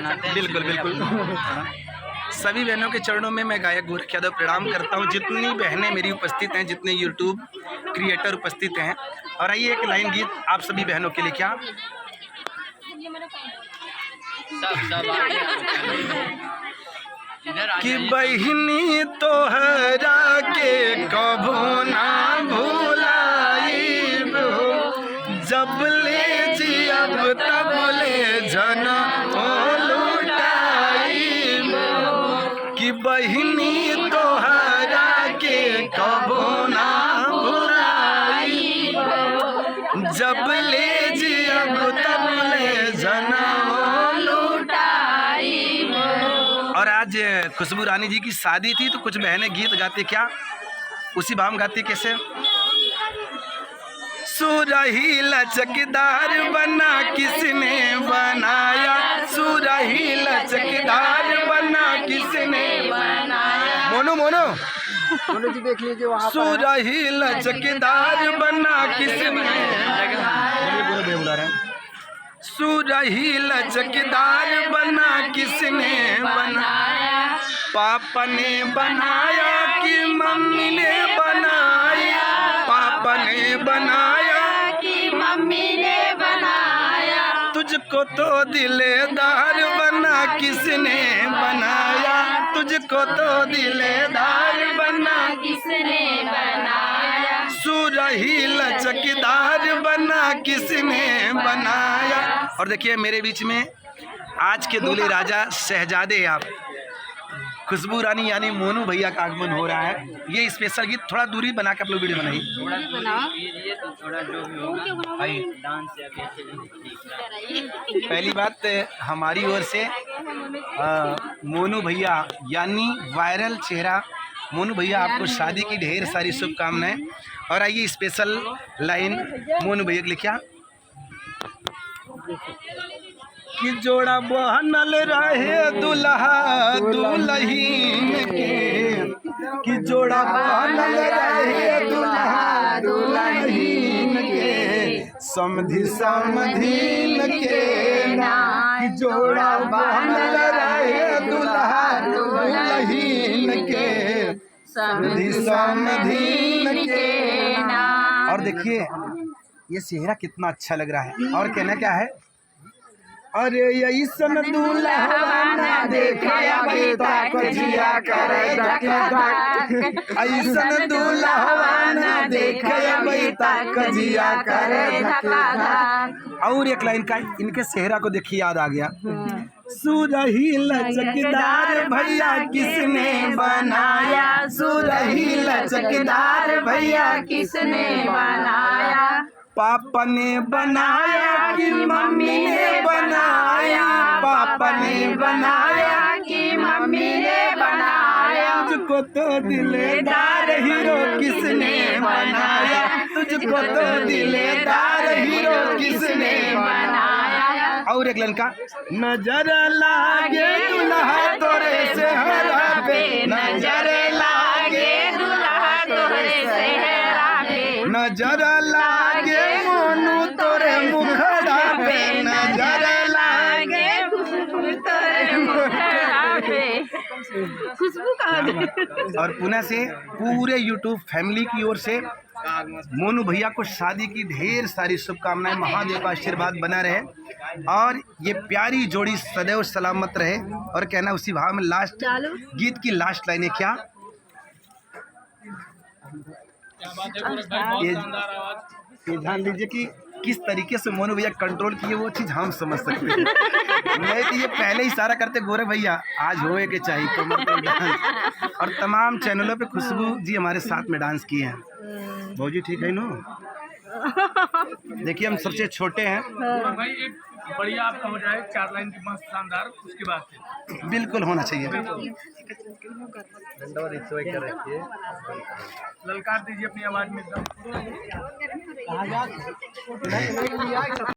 बनाते हैं। बिल्कुल बिल्कुल। सभी बहनों के चरणों में मैं गायक गोरख यादव प्रणाम करता हूँ, जितनी बहनें मेरी उपस्थित हैं, जितने यूट्यूब क्रिएटर उपस्थित हैं। और आइए एक लाइन गीत आप सभी बहनों के लिए। क्या कि बहिनी तोहरा के कभो ना भुलाइब, जब ले जियब तब ले जनम लुटाइब। कि बहिनी तोहरा के कभो ना भुलाइब, जब ले जियब तब ले जनम लुटाइब। और आज खुशबू रानी जी की शादी थी, तो कुछ बहनें गीत गाती। क्या उसी भाव गाती कैसे? सुरही लचकदार बना किसने बनाया, सुरही लचकदार बना किसने बनाया। मोनू मोनू मोनू जी देख लीजिए वहाँ पर। सुरही लचकदार बना किसने, सुरही लचकदार बना किसने बनाया। पापा ने बनाया कि मम्मी ने बनाया, पापा ने बनाया कि मम्मी ने बनाया। तुझको तो दिलेदार बना किसने बनाया, तुझको तो दिलेदार बना किसने बनाया। सुरही लचकदार बना किसने बनाया। और देखिए मेरे बीच में आज के दूल्हे राजा शहजादे आप खुशबू रानी यानी मोनू भैया का आगमन हो रहा है। ये स्पेशल गीत थोड़ा दूरी बना के आप लोग वीडियो बनाइए। पहली बात हमारी ओर से मोनू भैया यानी वायरल चेहरा मोनू भैया, आपको शादी की ढेर सारी शुभकामनाएं। और आइए स्पेशल लाइन मोनू भैया के लिए। क्या कि जोड़ा बहनल रहे दुल्हा दुल्हीन के, कि जोड़ा बहनल रहे दुल्हा दुल्हीन के, समधि समधीन के ना। कि जोड़ा बहनल रहे दुल्हा दुल्हीन के, समधि समधीन के ना। और देखिए ये चेहरा कितना अच्छा लग रहा है। और कहना क्या है? अरे ऐसन दूल्हा ना देखा बेटा कजिया करे धक, ऐसन दूल्हा ना देखा बेटा कजिया करे धक। और एक लाइन का इनके चेहरा को देखिए याद आ गया। सुरही लचकदार भैया किसने बनाया, सुरही लचकदार भैया किसने बनाया। पापा ने बनाया कि मम्मी ने बनाया, पापा ने बनाया कि मम्मी ने बनाया। तुझको तो दिलेदार हीरो किसने बनाया, तुझको तो दिलेदार हीरो किसने बनाया। और एक लड़का नजर लागे दुल्हा तोरे सेहरा पे, नजर लागे दुल्हा तोरे सेहरा पे, नजर लागे मोनू तोरे मुखड़ा पे, नजर लागे तोरे मुखड़ा पे। खुशबू कहाँ? और पुणे से पूरे यूट्यूब फैमिली की ओर से मोनू भैया को शादी की ढेर सारी शुभकामनाएं। महादेव का आशीर्वाद बना रहे और ये प्यारी जोड़ी सदैव सलामत रहे। और कहना उसी भाव में लास्ट गीत की लास्ट लाइन है। क्या ये ध्यान दीजिए कि किस तरीके से मोनू भैया कंट्रोल किए, वो चीज़ हम समझ सकते हैं। नहीं तो ये पहले ही सारा करते गोरे भैया आज होए के चाहिए कमर पे डांस। और तमाम चैनलों पे खुशबू जी हमारे साथ में डांस किए हैं। भौजी ठीक है नो? देखिए हम सबसे छोटे हैं। भाई एक बढ़िया आपका हो जाए 4 लाइन की मस्त शानदार, उसके बाद बिल्कुल होना चाहिए। ललकार दीजिए अपनी आवाज में एकदम।